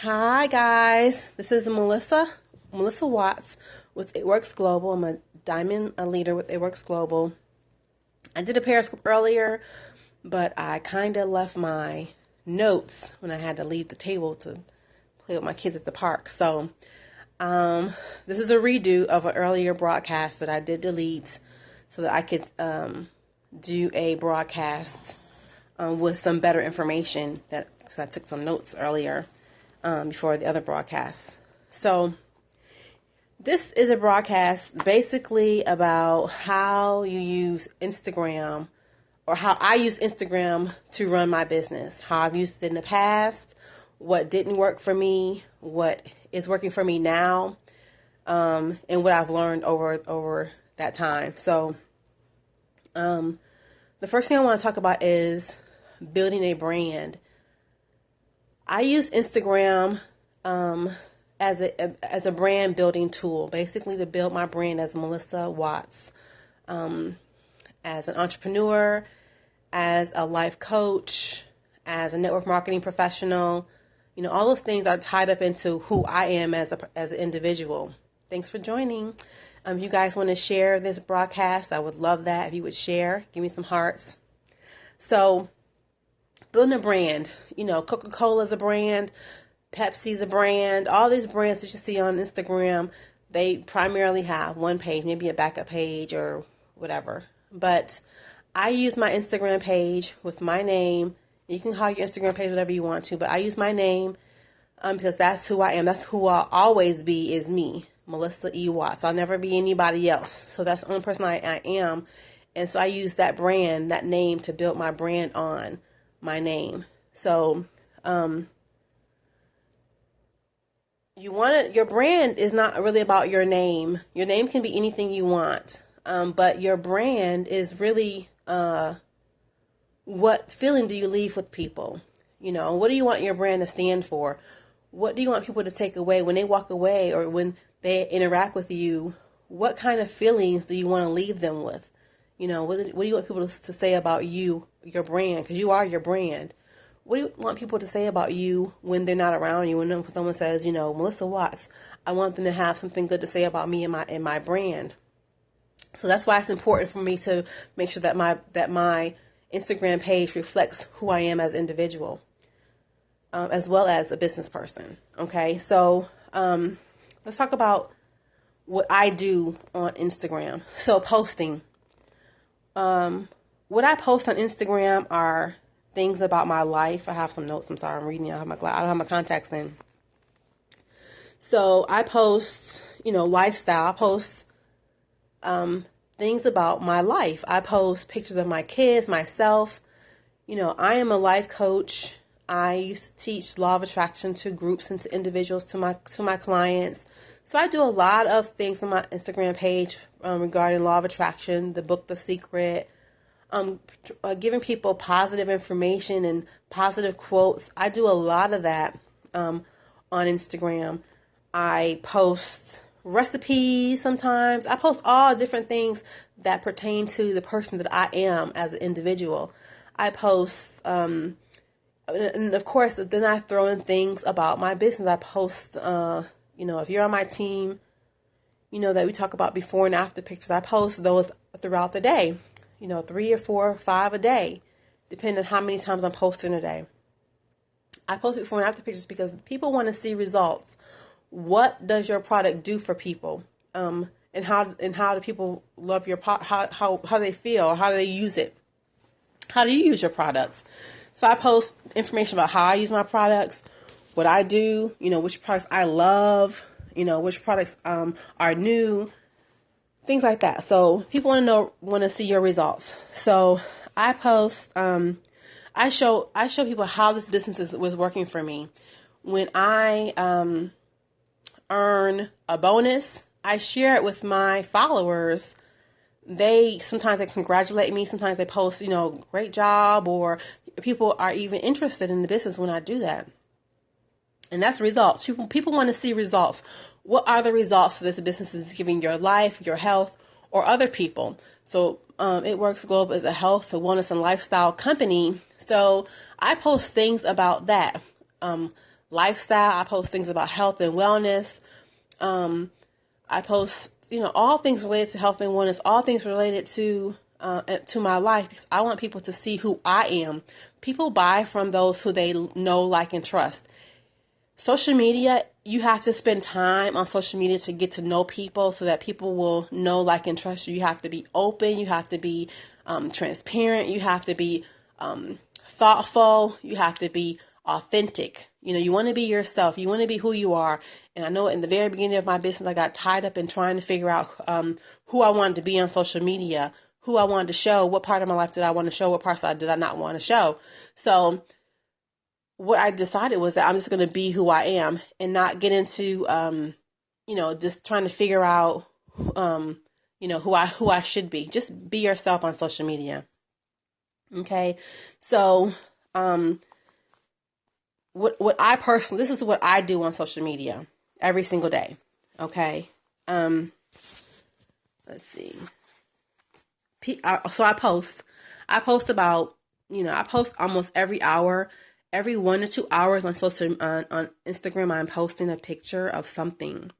Hi guys, this is Melissa Watts with It Works Global. I'm a diamond leader with It Works Global. I did a Periscope earlier, but I kind of left my notes when I had to leave the table to play with my kids at the park. So this is a redo of an earlier broadcast that I did delete so that I could do a broadcast with some better information because I took some notes earlier before the other broadcasts. So this is a broadcast basically about how you use Instagram, or how I use Instagram to run my business, how I've used it in the past, what didn't work for me, what is working for me now, and what I've learned over that time. So the first thing I want to talk about is building a brand. I use Instagram as a brand building tool, basically to build my brand as Melissa Watts, as an entrepreneur, as a life coach, as a network marketing professional. You know, all those things are tied up into who I am as an individual. Thanks for joining. If you guys want to share this broadcast, I would love that if you would share. Give me some hearts. So, building a brand, you know, Coca-Cola is a brand, Pepsi's a brand, all these brands that you see on Instagram, they primarily have one page, maybe a backup page or whatever. But I use my Instagram page with my name. You can call your Instagram page whatever you want to, but I use my name because that's who I am. That's who I'll always be, is me, Melissa E. Watts. I'll never be anybody else. So that's the only person I am. And so I use that brand, that name, to build my brand on my name. So your brand is not really about your name. Your name can be anything you want, but your brand is really what feeling do you leave with people? You know, what do you want your brand to stand for? What do you want people to take away when they walk away or when they interact with you? What kind of feelings do you want to leave them with? You know, what do you want people to say about you, your brand? Because you are your brand. What do you want people to say about you when they're not around you? When someone says, you know, Melissa Watts, I want them to have something good to say about me and my brand. So that's why it's important for me to make sure that my Instagram page reflects who I am as an individual, as well as a business person. Okay, so let's talk about what I do on Instagram. So posting. What I post on Instagram are things about my life. I have some notes. I'm sorry, I'm reading. I don't have my contacts in. So I post, you know, lifestyle. I post things about my life. I post pictures of my kids, myself. You know, I am a life coach. I used to teach law of attraction to groups and to individuals, to my clients. So I do a lot of things on my Instagram page regarding law of attraction, the book, The Secret, giving people positive information and positive quotes. I do a lot of that on Instagram. I post recipes sometimes. I post all different things that pertain to the person that I am as an individual. I post, and of course, then I throw in things about my business. I post, you know, if you're on my team, you know that we talk about before and after pictures. I post those throughout the day. You know, 3 or 4 or 5 a day, depending on how many times I'm posting a day. I post before and after pictures because people want to see results. What does your product do for people? And how do people love your product? How do they feel? How do they use it? How do you use your products? So I post information about how I use my products, what I do, you know, which products I love, you know, which products are new, things like that. So people want to see your results. So I post, I show people how this business was working for me. When I earn a bonus, I share it with my followers. Sometimes they congratulate me. Sometimes they post, you know, great job, or people are even interested in the business when I do that. And that's results. People want to see results. What are the results this business is giving your life, your health, or other people? So It Works Global is a health, wellness, and lifestyle company. So I post things about that. lifestyle. I post things about health and wellness. I post, all things related to health and wellness, all things related to my life, because I want people to see who I am. People buy from those who they know, like, and trust. Social media, you have to spend time on social media to get to know people so that people will know, like, and trust you. You have to be open. You have to be transparent. You have to be thoughtful. You have to be authentic. You want to be yourself. You want to be who you are. And I know in the very beginning of my business, I got tied up in trying to figure out who I wanted to be on social media, who I wanted to show, what part of my life did I want to show, what parts did I not want to show. So what I decided was that I'm just going to be who I am and not get into, just trying to figure out, who I should be. Just be yourself on social media. Okay. So, this is what I do on social media every single day. Okay. Let's see. So I post about, I post almost every hour, every 1 to 2 hours on on Instagram. I'm posting a picture of something.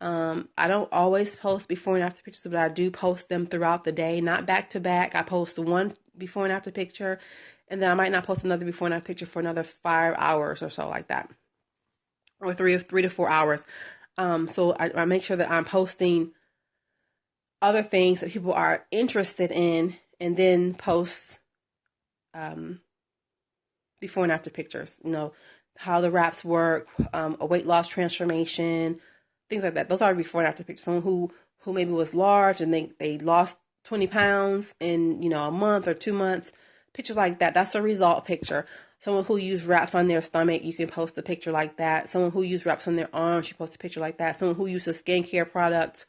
I don't always post before and after pictures, but I do post them throughout the day, not back to back. I post one before and after picture, and then I might not post another before and after picture for another 5 hours or so, like that, or 3 to 4 hours. So I make sure that I'm posting other things that people are interested in, and then post before and after pictures. How the wraps work, a weight loss transformation, things like that. Those are before and after pictures. Someone who maybe was large and they lost 20 pounds in, a month or 2 months. Pictures like that. That's a result picture. Someone who used wraps on their stomach, you can post a picture like that. Someone who used wraps on their arms, you post a picture like that. Someone who used a skincare product,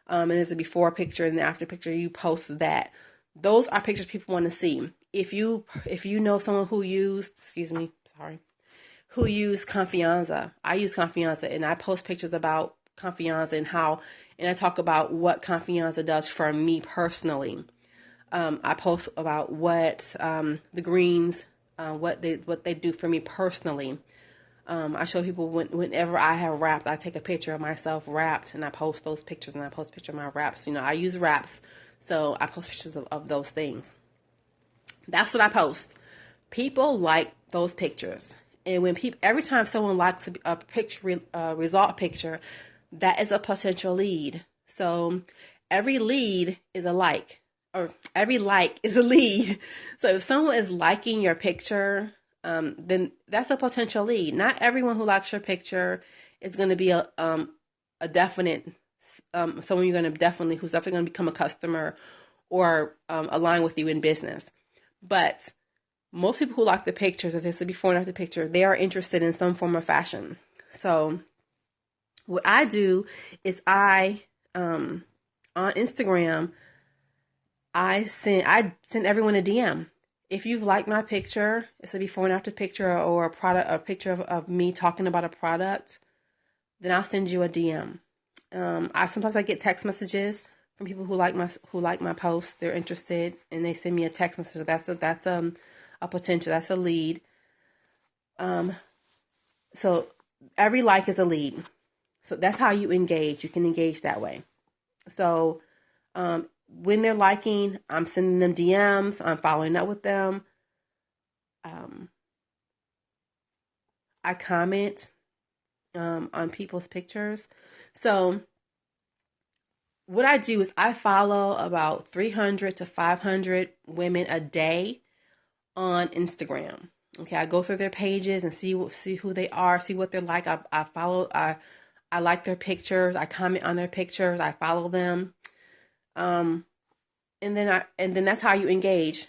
and there's a before picture and the after picture, you post that. Those are pictures people want to see. If you know someone who used, who used Confianza. I use Confianza, and I post pictures about Confianza and I talk about what Confianza does for me personally. I post about what the greens, what they do for me personally. I show people whenever I have wrapped, I take a picture of myself wrapped, and I post those pictures, and I post a picture of my wraps. I use wraps, so I post pictures of those things. That's what I post. People like those pictures. And every time someone likes a picture, result picture, that is a potential lead. So every lead is a like, or every like is a lead. So if someone is liking your picture, then that's a potential lead. Not everyone who likes your picture is going to be a definite, someone who's definitely going to become a customer or align with you in business. But most people who like the pictures, if it's a before and after picture, they are interested in some form of fashion. So what I do is on Instagram, I send everyone a DM. If you've liked my picture, it's a before and after picture or a picture of me talking about a product, then I'll send you a DM. Sometimes I get text messages from people who like my post. They're interested and they send me a text message. That's a potential. That's a lead. So every like is a lead. So that's how you engage. You can engage that way. So when they're liking, I'm sending them DMs. I'm following up with them. I comment on people's pictures. So what I do is I follow about 300 to 500 women a day on Instagram. Okay, I go through their pages and see who they are, see what they're like. I like their pictures. I comment on their pictures. I follow them. And then that's how you engage.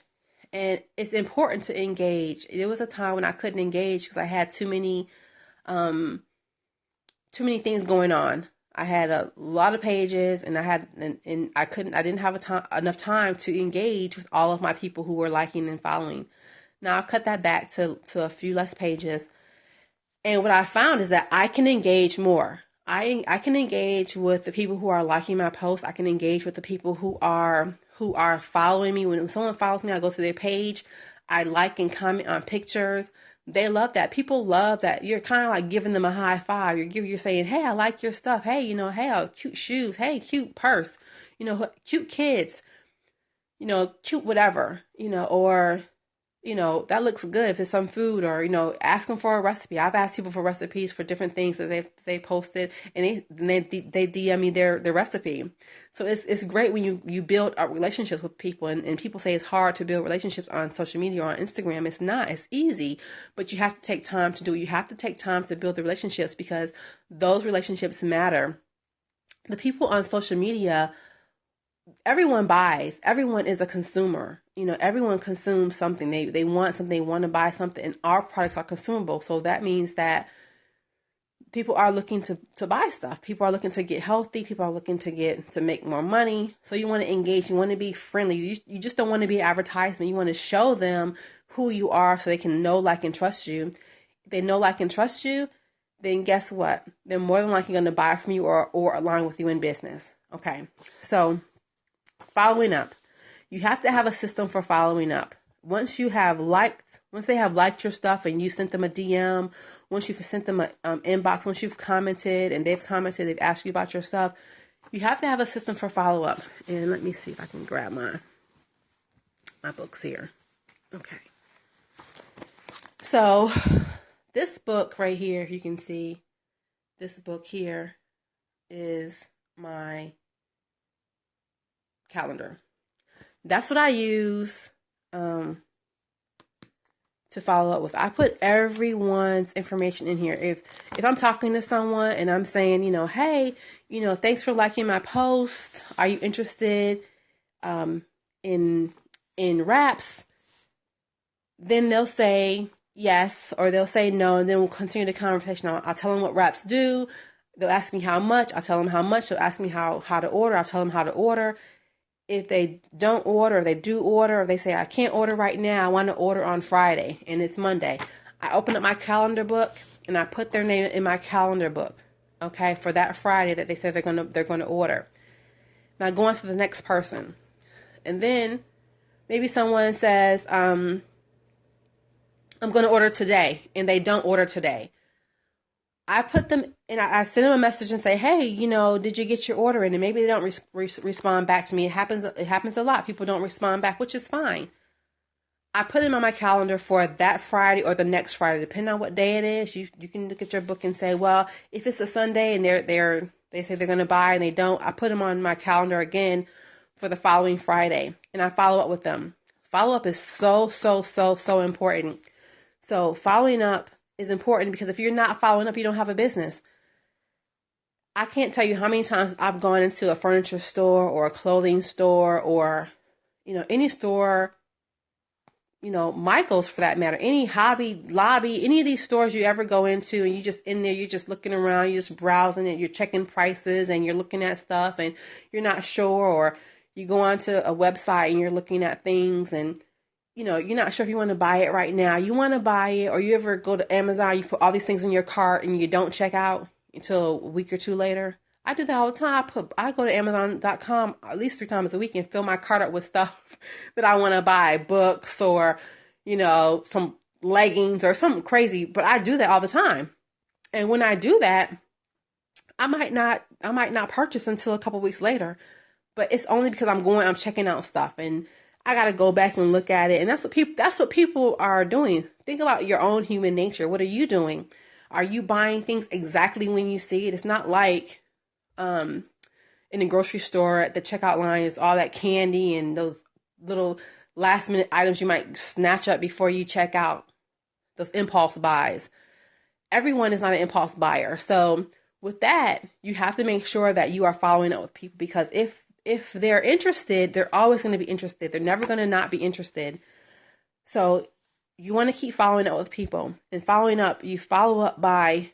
And it's important to engage. There was a time when I couldn't engage because I had too many things going on. I had a lot of pages, and I didn't have enough time to engage with all of my people who were liking and following. Now I've cut that back to a few less pages. And what I found is that I can engage more. I can engage with the people who are liking my posts. I can engage with the people who are following me. When someone follows me, I go to their page. I like and comment on pictures. They love that. People love that. You're kind of like giving them a high five. You're saying, hey, I like your stuff. Hey, hey, cute shoes. Hey, cute purse. Cute kids. Cute whatever. Or that looks good if it's some food, or, ask them for a recipe. I've asked people for recipes for different things that they posted, and they DM me their recipe. So it's great when you build up relationships with people, and people say it's hard to build relationships on social media or on Instagram. It's not. It's easy, but you have to take time to do it. You have to take time to build the relationships, because those relationships matter. The people on social media, everyone buys. Everyone is a consumer. Everyone consumes something. They want something. They want to buy something, and our products are consumable. So that means that people are looking to buy stuff. People are looking to get healthy. People are looking to make more money. So you want to engage. You want to be friendly. You just don't want to be an advertisement. You want to show them who you are so they can know, like, and trust you. If they know, like, and trust you, then guess what? They're more than likely going to buy from you or align with you in business. Okay. So following up. You have to have a system for following up. Once they have liked your stuff and you sent them a DM, once you've sent them an inbox, once you've commented and they've commented, they've asked you about your stuff, you have to have a system for follow-up. And let me see if I can grab my books here. Okay. So this book right here, if you can see, this book here is my calendar. That's what I use to follow up with. I put everyone's information in here. If I'm talking to someone and I'm saying, hey, thanks for liking my post. Are you interested in wraps? Then they'll say yes, or they'll say no, and then we'll continue the conversation. I'll tell them what wraps do. They'll ask me how much. I'll tell them how much. They'll ask me how to order. I'll tell them how to order. If they don't order, or they do order, or they say, I can't order right now, I want to order on Friday, and it's Monday, I open up my calendar book, and I put their name in my calendar book, okay, for that Friday that they say they're going to order. Now go on to the next person. And then maybe someone says, I'm going to order today, and they don't order today. I put them, and I send them a message and say, hey, did you get your order in? And maybe they don't respond back to me. It happens a lot. People don't respond back, which is fine. I put them on my calendar for that Friday or the next Friday, depending on what day it is. You can look at your book and say, well, if it's a Sunday and they say they're going to buy and they don't, I put them on my calendar again for the following Friday, and I follow up with them. Follow up is so important. So following up is important, because if you're not following up, you don't have a business. I can't tell you how many times I've gone into a furniture store or a clothing store or, any store, Michael's for that matter, any Hobby Lobby, any of these stores you ever go into, and you just in there, you're just looking around, you're just browsing it, you're checking prices and you're looking at stuff and you're not sure, or you go onto a website and you're looking at things and you're not sure if you want to buy it right now. You want to buy it, or you ever go to Amazon, you put all these things in your cart and you don't check out until a week or two later. I do that all the time. I go to Amazon.com at least 3 times a week and fill my cart up with stuff that I want to buy, books or, some leggings or something crazy. But I do that all the time. And when I do that, I might not purchase until a couple weeks later. But it's only because I'm checking out stuff, and I got to go back and look at it. And that's what people are doing. Think about your own human nature. What are you doing? Are you buying things exactly when you see it? It's not like in the grocery store, the checkout line is all that candy and those little last minute items you might snatch up before you check out. Those impulse buys. Everyone is not an impulse buyer. So with that, you have to make sure that you are following up with people, because if they're interested, they're always going to be interested. They're never going to not be interested. So you want to keep following up with people. And following up, you follow up by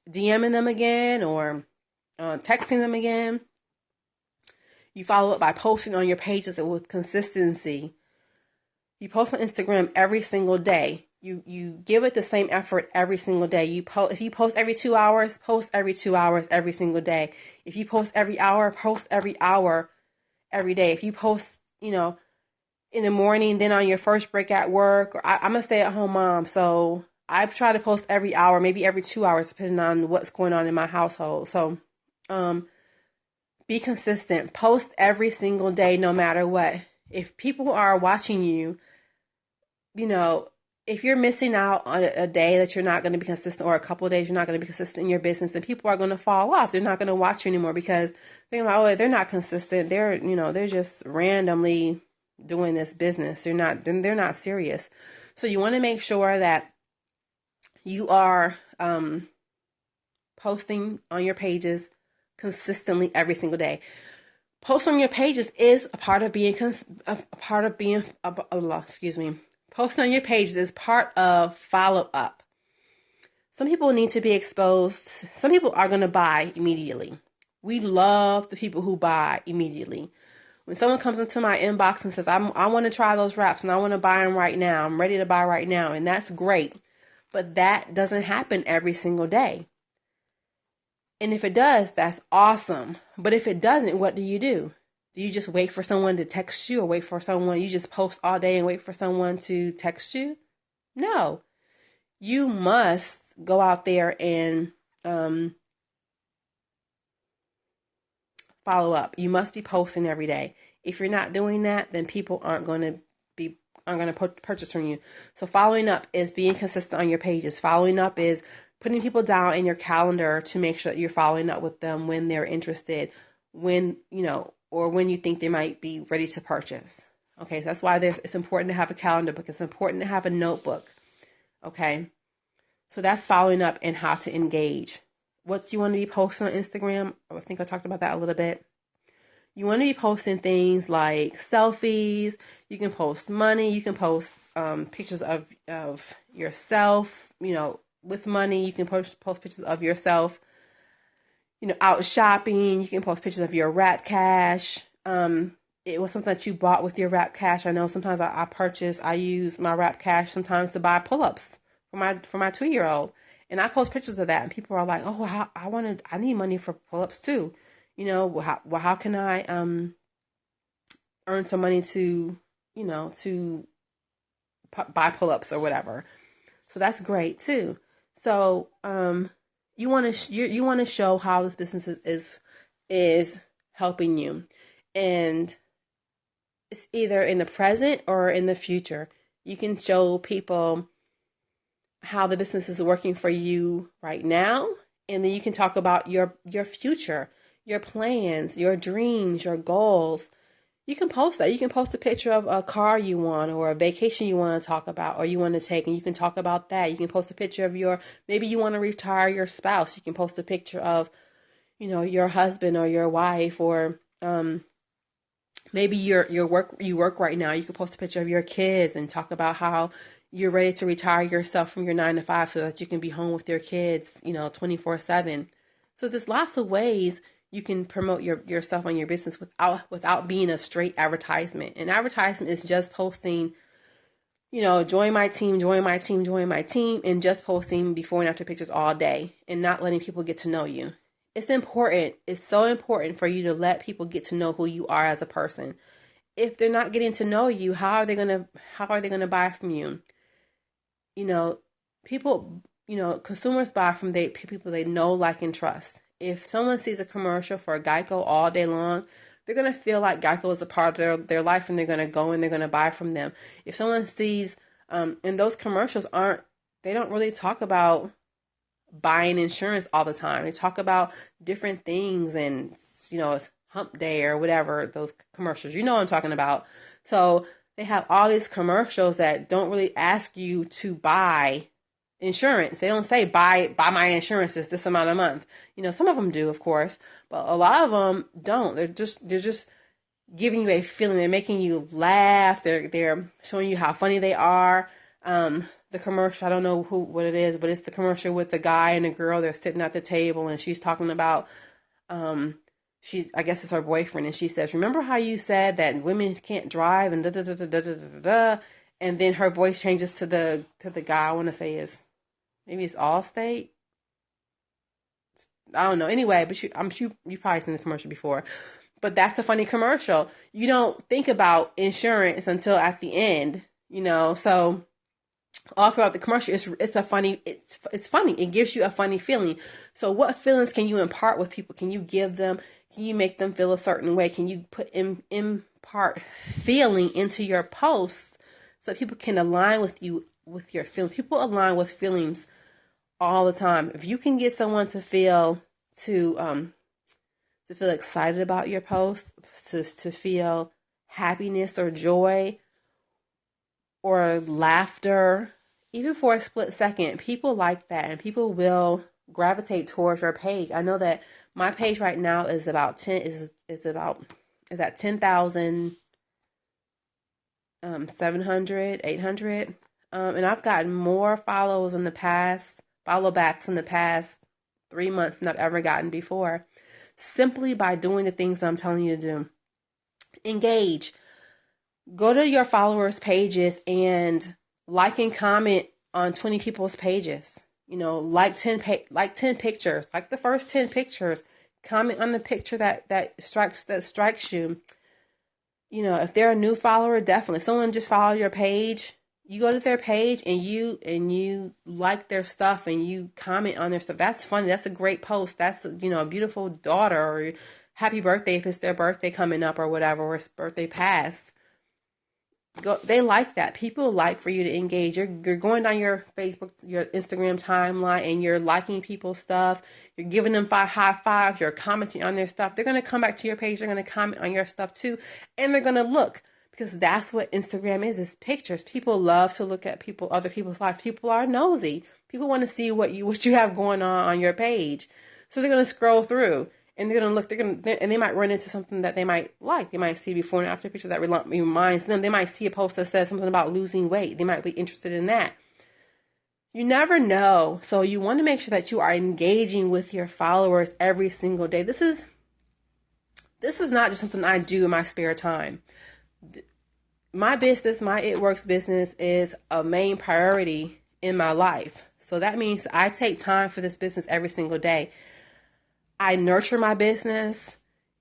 DMing them again or texting them again. You follow up by posting on your pages with consistency. You post on Instagram every single day. You give it the same effort every single day. If you post every 2 hours, post every 2 hours every single day. If you post every hour, post every hour every day. If you post, in the morning, then on your first break at work. Or I'm a stay-at-home mom, so I've tried to post every hour, maybe every 2 hours, depending on what's going on in my household. So, be consistent. Post every single day, no matter what. If people are watching you, you know, if you're missing out on a day that you're not going to be consistent, or a couple of days you're not going to be consistent in your business, then people are going to fall off. They're not going to watch you anymore because they're like, oh, they're not consistent. They're just randomly doing this business. They're not serious. So you want to make sure that you are posting on your pages consistently every single day. Post on your pages is a part of being Posting on your pages is part of follow up. Some people need to be exposed. Some people are going to buy immediately. We love the people who buy immediately. When someone comes into my inbox and says, I want to try those wraps and I want to buy them right now, I'm ready to buy right now, and that's great. But that doesn't happen every single day. And if it does, that's awesome. But if it doesn't, what do? Do you just wait for someone to text you, or you just post all day and wait for someone to text you? No. You must go out there and follow up. You must be posting every day. If you're not doing that, then people aren't going to purchase from you. So following up is being consistent on your pages. Following up is putting people down in your calendar to make sure that you're following up with them when they're interested, or when you think they might be ready to purchase. Okay, so that's why it's important to have a calendar book. It's important to have a notebook. Okay, so that's following up and how to engage. What do you want to be posting on Instagram? I think I talked about that a little bit. You want to be posting things like selfies. You can post money. You can post pictures of yourself, with money. You can post pictures of yourself, out shopping. You can post pictures of your Wrap Cash. It was something that you bought with your Wrap Cash. I know sometimes I use my Wrap Cash sometimes to buy pull-ups for my 2-year-old. And I post pictures of that, and people are like, "Oh, I need money for pull-ups too." How can I earn some money to buy pull-ups or whatever? So that's great too. So you want to show how this business is helping you, and it's either in the present or in the future. You can show people how the business is working for you right now, and then you can talk about your future, your plans, your dreams, your goals. You can post that. You can post a picture of a car you want, or a vacation you want to talk about, or you want to take, and you can talk about that. You can post a picture of maybe you want to retire your spouse. You can post a picture of, your husband or your wife, or maybe you work right now. You can post a picture of your kids and talk about how you're ready to retire yourself from your 9 to 5 so that you can be home with your kids, 24/7. So there's lots of ways you can promote yourself on your business without being a straight advertisement. An advertisement is just posting, join my team, join my team, join my team, and just posting before and after pictures all day and not letting people get to know you. It's important. It's so important for you to let people get to know who you are as a person. If they're not getting to know you, how are they gonna buy from you? People, consumers buy from people they know, like, and trust. If someone sees a commercial for Geico all day long, they're going to feel like Geico is a part of their life, and they're going to go and they're going to buy from them. If someone sees, and those commercials they don't really talk about buying insurance all the time. They talk about different things, and, it's hump day or whatever, those commercials, what I'm talking about. So they have all these commercials that don't really ask you to buy insurance. They don't say buy my insurance is this amount a month. Some of them do, of course, but a lot of them don't. They're just giving you a feeling. They're making you laugh. They're showing you how funny they are. The commercial, I don't know what it is, but it's the commercial with the guy and the girl. They're sitting at the table, and she's talking about I guess it's her boyfriend, and she says, "Remember how you said that women can't drive and da da da da da da da da?" And then her voice changes to the guy. I want to say maybe it's Allstate. I don't know. Anyway, but you've probably seen the commercial before. But that's a funny commercial. You don't think about insurance until at the end, So all throughout the commercial, it's funny. It gives you a funny feeling. So what feelings can you impart with people? Can you give them? Can you make them feel a certain way? Can you impart feeling into your posts so people can align with you with your feelings? People align with feelings all the time. If you can get someone to feel excited about your post, to feel happiness or joy or laughter, even for a split second, people like that, and people will gravitate towards your page. I know that my page right now is about 10 is at 10,000 700 800, and I've gotten more follow backs in the past 3 months than I've ever gotten before, simply by doing the things that I'm telling you to do. Engage. Go to your followers' pages and like and comment on 20 people's pages. Like 10 pictures, like the first 10 pictures. Comment on the picture that strikes you. If they're a new follower, definitely. If someone just followed your page, you go to their page and you like their stuff and you comment on their stuff. That's funny. That's a great post. That's a beautiful daughter, or happy birthday if it's their birthday coming up or whatever, or it's birthday past. They like that. People like for you to engage. You're going down your Facebook, your Instagram timeline, and you're liking people's stuff. You're giving them high fives. You're commenting on their stuff. They're going to come back to your page. They're going to comment on your stuff too, and they're going to look, because that's what Instagram is pictures. People love to look at other people's lives. People are nosy. People want to see what you have going on your page, so they're going to scroll through. And they're going to look, and they might run into something that they might like. They might see before and after picture that reminds them. They might see a post that says something about losing weight. They might be interested in that. You never know. So you want to make sure that you are engaging with your followers every single day. This is not just something I do in my spare time. My business, my It Works business, is a main priority in my life. So that means I take time for this business every single day. I nurture my business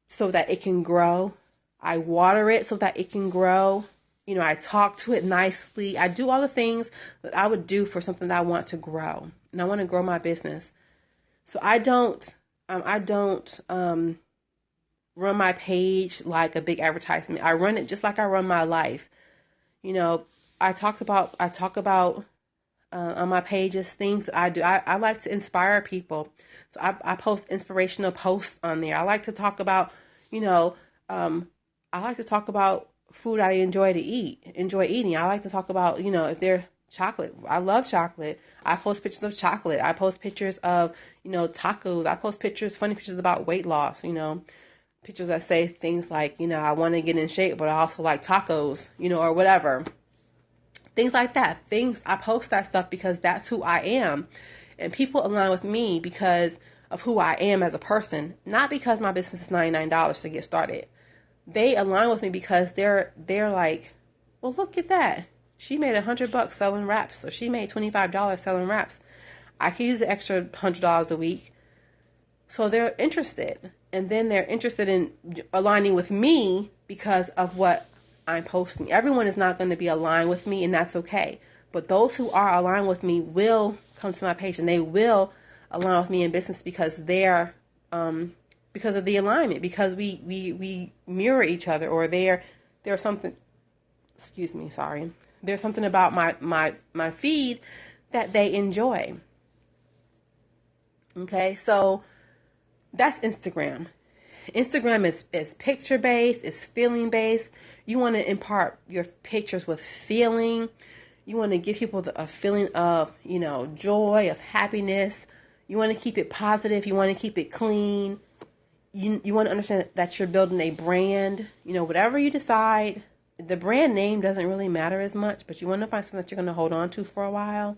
so that it can grow. I water it so that it can grow. I talk to it nicely. I do all the things that I would do for something that I want to grow. And I want to grow my business. So I don't run my page like a big advertisement. I run it just like I run my life. I talk about on my pages things that I do. I like to inspire people. So I post inspirational posts on there. I like to talk about, I like to talk about food I enjoy eating. I like to talk about, if they're chocolate. I love chocolate. I post pictures of chocolate. I post pictures of, tacos. I post funny pictures about weight loss, pictures that say things like, I want to get in shape, but I also like tacos, or whatever. Things like that. I post that stuff because that's who I am. And people align with me because of who I am as a person, not because my business is $99 to get started. They align with me because they're like, well, look at that. She made $100 selling wraps, or she made $25 selling wraps. I could use an extra $100 a week. So they're interested. And then they're interested in aligning with me because of what I'm posting. Everyone is not going to be aligned with me, and that's okay. But those who are aligned with me will come to my page, and they will align with me in business because they're because of the alignment, because we mirror each other, or there's something. Excuse me, sorry. There's something about my feed that they enjoy. Okay, so that's Instagram. Instagram is picture based, it's feeling based. You want to impart your pictures with feeling. You want to give people a feeling of, joy, of happiness. You want to keep it positive. You want to keep it clean. You want to understand that you're building a brand. Whatever you decide, the brand name doesn't really matter as much, but you want to find something that you're going to hold on to for a while.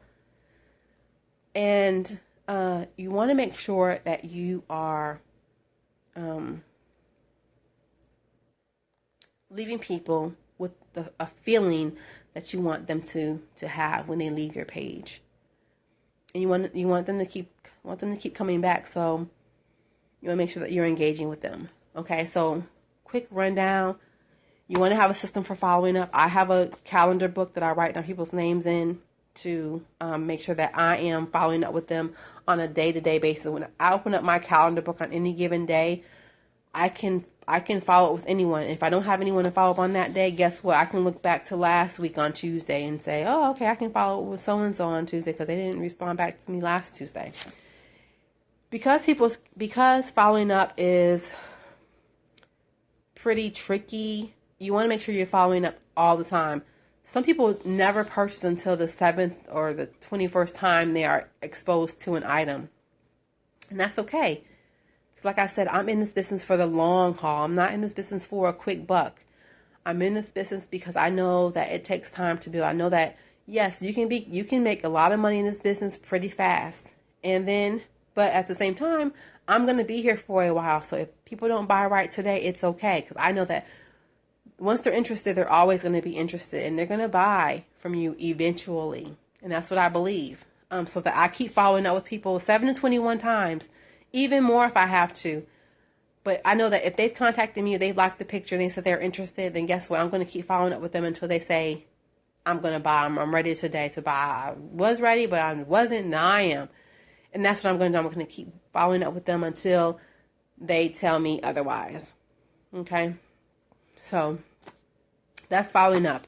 And you want to make sure that you are leaving people with a feeling that you want them to have when they leave your page, and you want them to keep coming back. So you want to make sure that you're engaging with them. Okay, so quick rundown. You want to have a system for following up. I have a calendar book that I write down people's names in to make sure that I am following up with them on a day-to-day basis. When I open up my calendar book on any given day, I can follow up with anyone. If I don't have anyone to follow up on that day, guess what? I can look back to last week on Tuesday and say, oh, okay, I can follow up with so-and-so on Tuesday because they didn't respond back to me last Tuesday. Because following up is pretty tricky, you want to make sure you're following up all the time. Some people never purchase until the 7th or the 21st time they are exposed to an item. And that's okay. Because like I said, I'm in this business for the long haul. I'm not in this business for a quick buck. I'm in this business because I know that it takes time to build. I know that, yes, you can make a lot of money in this business pretty fast. But at the same time, I'm going to be here for a while. So if people don't buy right today, it's okay. Because I know that once they're interested, they're always going to be interested. And they're going to buy from you eventually. And that's what I believe. So that I keep following up with people 7 to 21 times. Even more if I have to. But I know that if they've contacted me, they like the picture, they said they're interested, then guess what? I'm going to keep following up with them until they say, I'm going to buy. I'm ready today to buy. I was ready, but I wasn't. Now I am. And that's what I'm going to do. I'm going to keep following up with them until they tell me otherwise. Okay? So that's following up.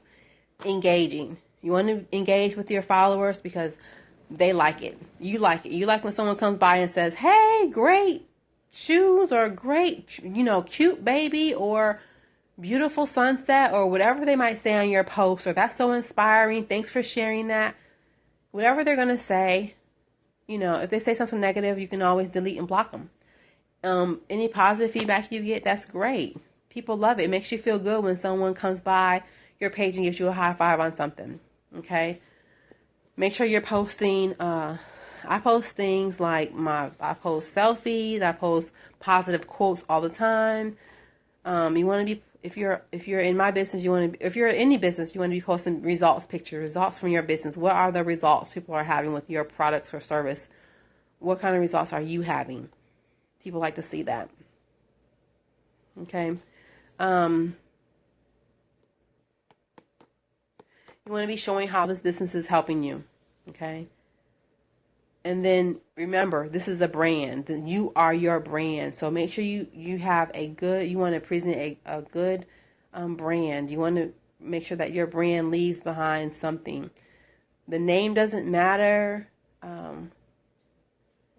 Engaging. You want to engage with your followers because they like it. You like it. You like when someone comes by and says, hey, great shoes, or great, cute baby, or beautiful sunset, or whatever they might say on your post, or that's so inspiring. Thanks for sharing that. Whatever they're going to say, if they say something negative, you can always delete and block them. Any positive feedback you get, that's great. People love it. It makes you feel good when someone comes by your page and gives you a high five on something. Okay? Make sure you're posting. I post things like I post selfies. I post positive quotes all the time. You want to be, if you're in my business, if you're in any business, you want to be posting results pictures, results from your business. What are the results people are having with your products or service? What kind of results are you having? People like to see that. Okay. You want to be showing how this business is helping you. Okay. And then remember, this is a brand. You are your brand. So make sure you have you want to present a good brand. You want to make sure that your brand leaves behind something. The name doesn't matter. None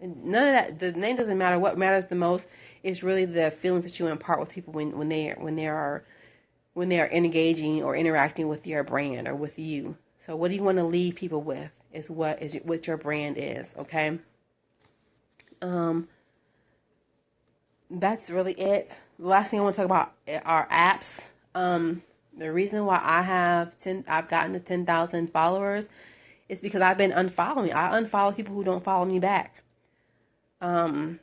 of that. The name doesn't matter. What matters the most is really the feelings that you impart with people when they are engaging or interacting with your brand or with you. So what do you want to leave people with is what your brand is, okay? That's really it. The last thing I want to talk about are apps. The reason why I've gotten to 10,000 followers is because I've been unfollowing. I unfollow people who don't follow me back. When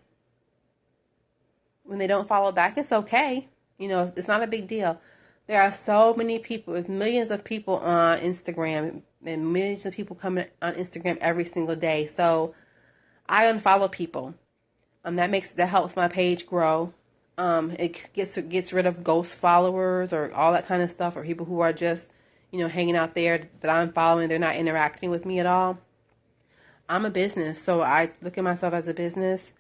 they don't follow back, it's okay. It's not a big deal. There are so many people. There's millions of people on Instagram and millions of people coming on Instagram every single day. So I unfollow people. That helps my page grow. It gets rid of ghost followers or all that kind of stuff, or people who are just, hanging out there that I'm following. They're not interacting with me at all. I'm a business, so I look at myself as a business.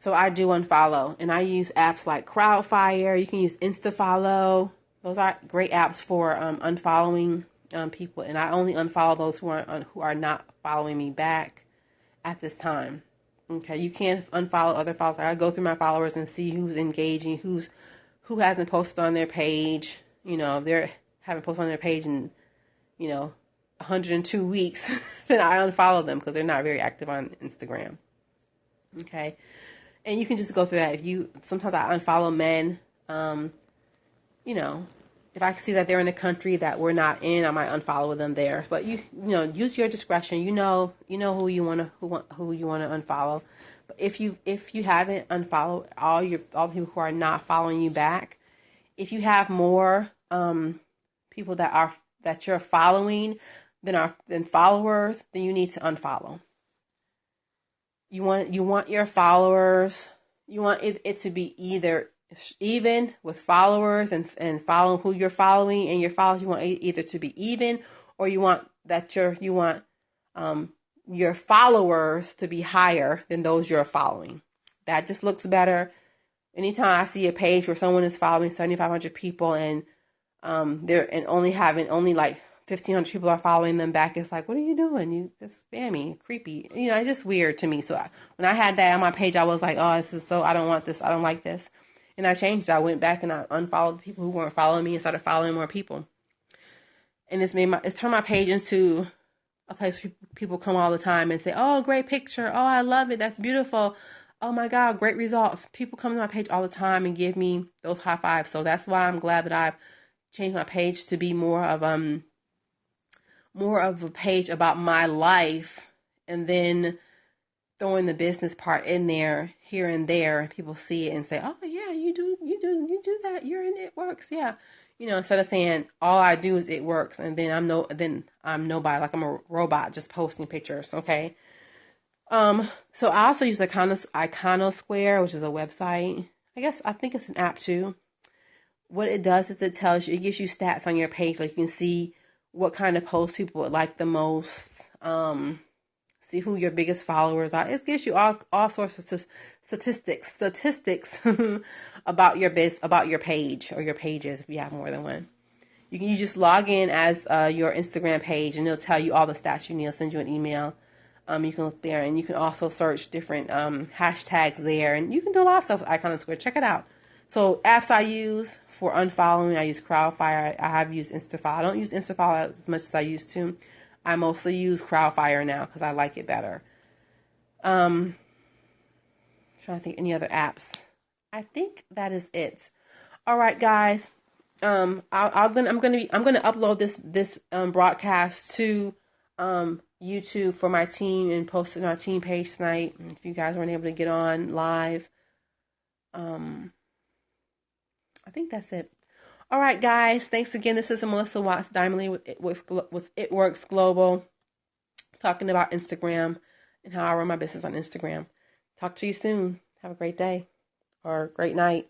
So I do unfollow, and I use apps like Crowdfire. You can use InstaFollow. Those are great apps for unfollowing people, and I only unfollow those who are not following me back at this time. Okay, you can't unfollow other followers. I go through my followers and see who's engaging, who hasn't posted on their page. If they haven't posted on their page in 102 weeks, then I unfollow them because they're not very active on Instagram. Okay, and you can just go through that. Sometimes I unfollow men. If I see that they're in a country that we're not in, I might unfollow them there. But use your discretion. You know who you want to unfollow. But if you haven't unfollowed all the people who are not following you back, if you have more people that you're following than followers, then you need to unfollow. You want your followers. You want it to be either even with followers and following who you're following and your followers. You want either to be even, or you want your followers to be higher than those you're following. That just looks better. Anytime I see a page where someone is following 7,500 people and only like 1,500 people are following them back, it's like, what are you doing? You just spammy, creepy. It's just weird to me. So when I had that on my page, I was like, oh, this is so, I don't want this. I don't like this. And I changed it. I went back and I unfollowed the people who weren't following me and started following more people. And it's turned my page into a place where people come all the time and say, oh, great picture. Oh, I love it. That's beautiful. Oh my God, great results. People come to my page all the time and give me those high fives. So that's why I'm glad that I've changed my page to be more of a page about my life, and then throwing the business part in there here and there, and people see it and say, oh yeah, you do that. You're in It Works. Yeah. Instead of saying all I do is It Works, and then I'm nobody, like I'm a robot just posting pictures. Okay. So I also use Iconosquare, which is a website. I think it's an app too. What it does is it gives you stats on your page, like you can see what kind of posts people would like the most. See who your biggest followers are. It gives you all sorts of statistics about your page or your pages if you have more than one. You just log in as your Instagram page, and it'll tell you all the stats you need. It'll send you an email. You can look there, and you can also search different hashtags there, and you can do a lot of stuff with Iconosquare. Check it out. So apps I use for unfollowing, I use Crowdfire. I have used Instafollow. I don't use Instafollow as much as I used to. I mostly use Crowdfire now because I like it better. Trying to think any other apps. I think that is it. All right, guys. I'm gonna upload this broadcast to YouTube for my team and post it on our team page tonight. If you guys weren't able to get on live, I think that's it. All right, guys. Thanks again. This is Melissa Watts Diamond Lee with It Works Global, talking about Instagram and how I run my business on Instagram. Talk to you soon. Have a great day or great night.